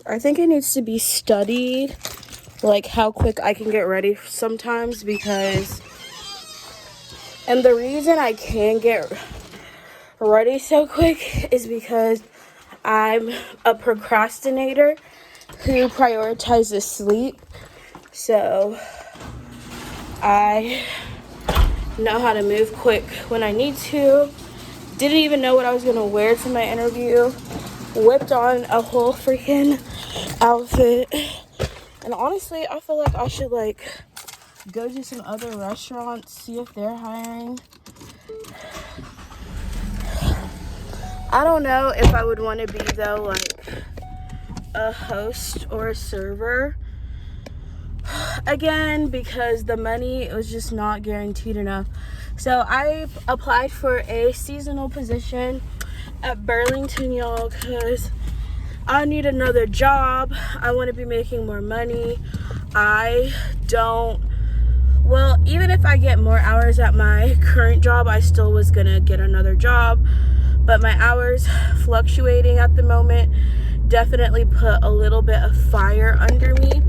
I think it needs to be studied, like how quick I can get ready sometimes, because, and the reason I can get ready so quick is because I'm a procrastinator who prioritizes sleep. So I know how to move quick when I need to. Didn't even know what I was gonna wear to my interview. Whipped on a whole freaking outfit. And honestly, I feel like I should like go to some other restaurants, see if they're hiring. I don't know if I would want to be though like a host or a server again, because the money was just not guaranteed enough. So I applied for a seasonal position at Burlington, y'all, because I need another job. I want to be making more money. Even if I get more hours at my current job, I still was gonna get another job, but my hours fluctuating at the moment definitely put a little bit of fire under me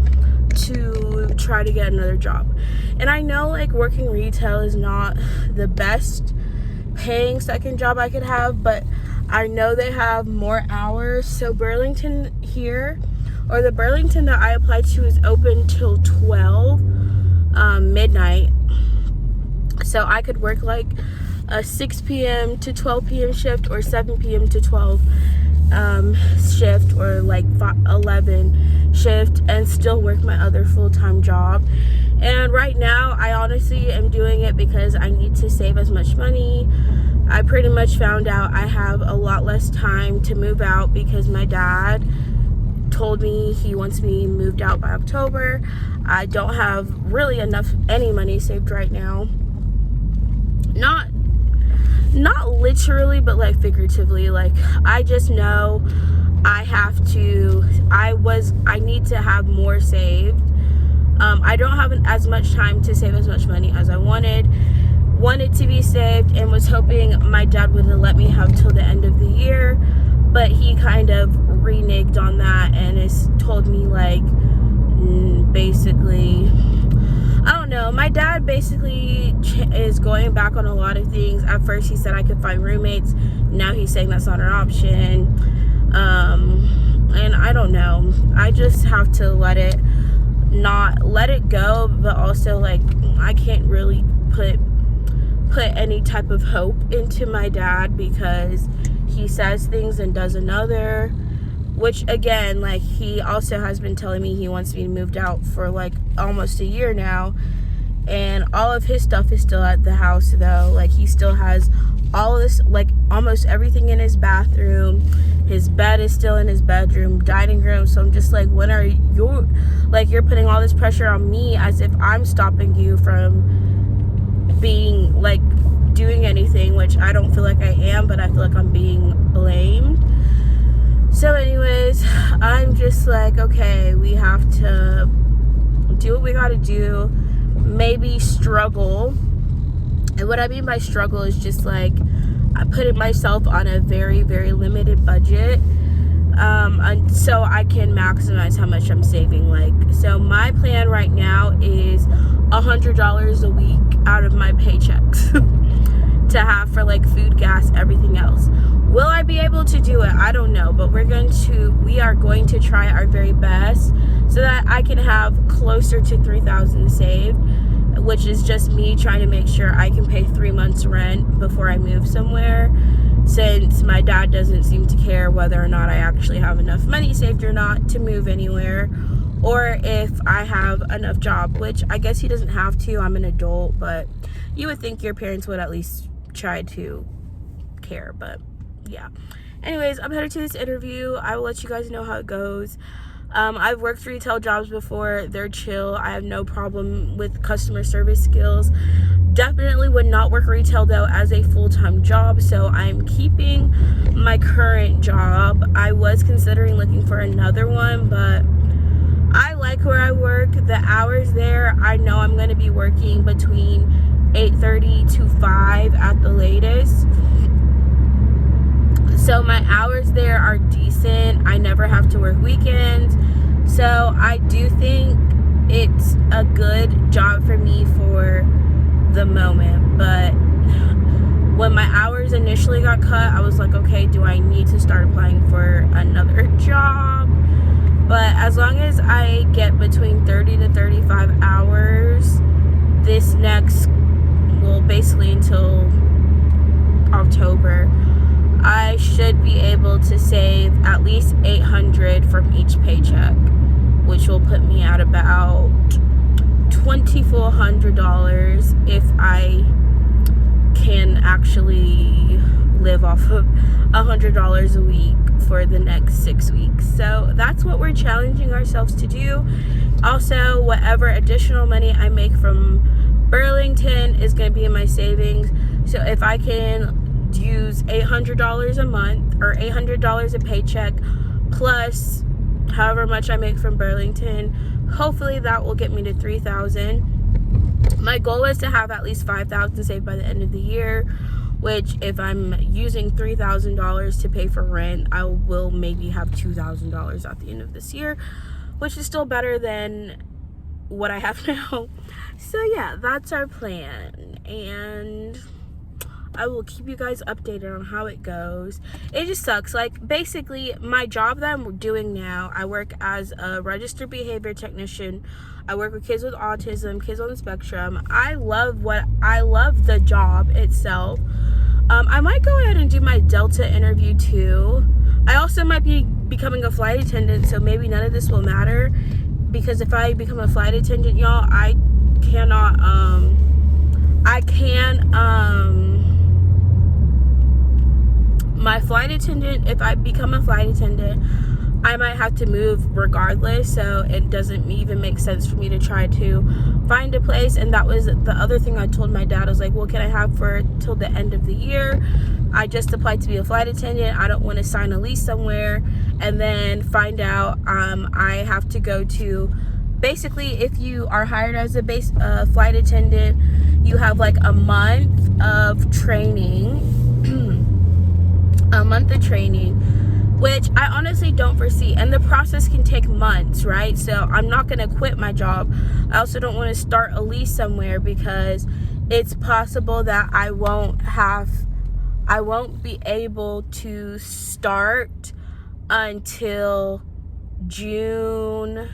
to try to get another job. And I know like working retail is not the best paying second job I could have, but I know they have more hours. So Burlington here, or the Burlington that I applied to, is open till 12 midnight. So I could work like a 6 p.m. to 12 p.m. shift, or 7 p.m. to 12 shift, or like 11 shift, and still work my other full-time job. And right now I honestly am doing it because I need to save as much money. I pretty much found out I have a lot less time to move out because my dad told me he wants me moved out by October. I don't have really any money saved right now. Not literally, but like figuratively. Like I just know I need to have more saved. I don't have as much time to save as much money as I wanted to be saved, and was hoping my dad would let me have till the end of the year, but he kind of reneged on that and has told me like basically, I don't know, my dad basically is going back on a lot of things. At first he said I could find roommates, now he's saying that's not an option. And I don't know, I just have to not let it go, but also like I can't really put any type of hope into my dad, because he says things and does another, which again, like he also has been telling me he wants me moved out for like almost a year now, and all of his stuff is still at the house though. Like he still has all of this, like almost everything in his bathroom. His bed is still in his bedroom, dining room. So I'm just like, when are you, like, you're putting all this pressure on me as if I'm stopping you from being like doing anything, which I don't feel like I am, but I feel like I'm being blamed. So anyways, I'm just like, okay, we have to do what we gotta do, maybe struggle. And what I mean by struggle is just like I put myself on a very, very limited budget, so I can maximize how much I'm saving. Like, so my plan right now is $100 a week out of my paychecks to have for like food, gas, everything else. Will I be able to do it? I don't know, but we are going to try our very best so that I can have closer to $3,000 saved, which is just me trying to make sure I can pay 3 months rent before I move somewhere, since my dad doesn't seem to care whether or not I actually have enough money saved or not to move anywhere, or if I have enough job, which I guess he doesn't have to. I'm an adult, but you would think your parents would at least try to care. But yeah, anyways, I'm headed to this interview. I will let you guys know how it goes. I've worked retail jobs before. They're chill. I have no problem with customer service skills. Definitely would not work retail though as a full-time job, so I'm keeping my current job. I was considering looking for another one, but I like where I work. The hours there, I know I'm going to be working between 8:30 to 5 at the latest. So my hours there are decent. I never have to work weekends. So I do think it's a good job for me for the moment. But when my hours initially got cut, I was like, okay, do I need to start applying for another job? But as long as I get between 30 to 35 hours this next, well, basically until October, I should be able to save at least $800 from each paycheck, which will put me at about $2,400 if I can actually live off of $100 a week for the next 6 weeks. So that's what we're challenging ourselves to do. Also, whatever additional money I make from Burlington is going to be in my savings. So if I can use $800 a month or $800 a paycheck plus however much I make from Burlington, hopefully that will get me to $3,000. My goal is to have at least $5,000 saved by the end of the year, which if I'm using $3,000 to pay for rent, I will maybe have $2,000 at the end of this year, which is still better than what I have now. So yeah, that's our plan, and I will keep you guys updated on how it goes. It just sucks. Like, basically, my job that I'm doing now, I work as a registered behavior technician. I work with kids with autism, kids on the spectrum. I love the job itself. I might go ahead and do my Delta interview too. I also might be becoming a flight attendant, so maybe none of this will matter, because if I become a flight attendant, y'all, my flight attendant, if I become a flight attendant, I might have to move regardless, so it doesn't even make sense for me to try to find a place. And that was the other thing I told my dad. I was like, well, can I have for till the end of the year? I just applied to be a flight attendant. I don't want to sign a lease somewhere and then find out I have to go to, basically, if you are hired as a flight attendant, you have like a month of training, which I honestly don't foresee, and the process can take months, right? So I'm not going to quit my job. I also don't want to start a lease somewhere because it's possible that I won't be able to start until January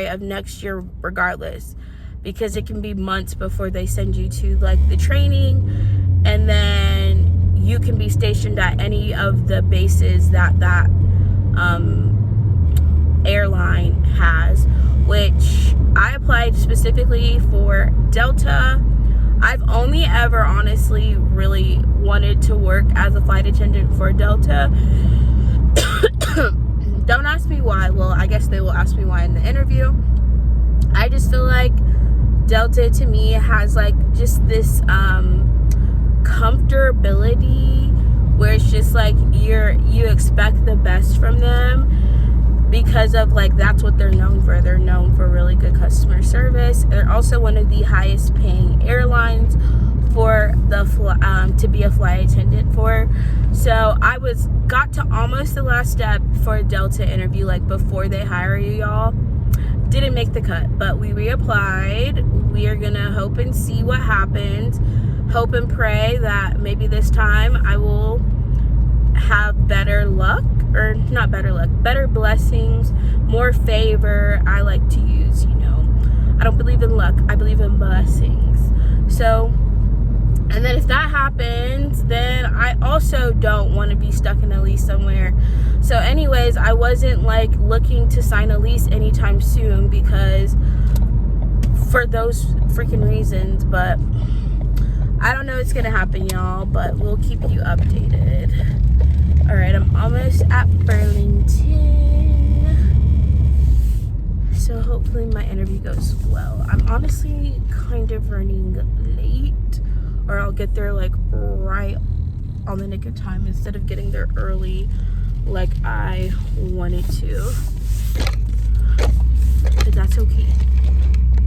of next year regardless, because it can be months before they send you to like the training, and then you can be stationed at any of the bases that airline has, which I applied specifically for Delta. I've only ever honestly really wanted to work as a flight attendant for Delta. Don't ask me why. Well, I guess they will ask me why in the interview. I just feel like Delta to me has like just this comfortability where it's just like you expect the best from them because of like that's what they're known for. They're known for really good customer service. They're also one of the highest paying airlines for the to be a flight attendant for. So I got to almost the last step for a Delta interview, like before they hire you, y'all. Didn't make the cut, but we reapplied. We are gonna hope and see what happens. Hope and pray that maybe this time I will have better luck, or not better luck, better blessings, more favor. I like to use, I don't believe in luck, I believe in blessings. So, and then if that happens, then I also don't want to be stuck in a lease somewhere. So anyways, I wasn't like looking to sign a lease anytime soon because for those freaking reasons, but I don't know what's gonna happen, y'all, but we'll keep you updated. All right, I'm almost at Burlington, so hopefully my interview goes well. I'm honestly kind of running late, or I'll get there like right on the nick of time instead of getting there early like I wanted to, but that's okay.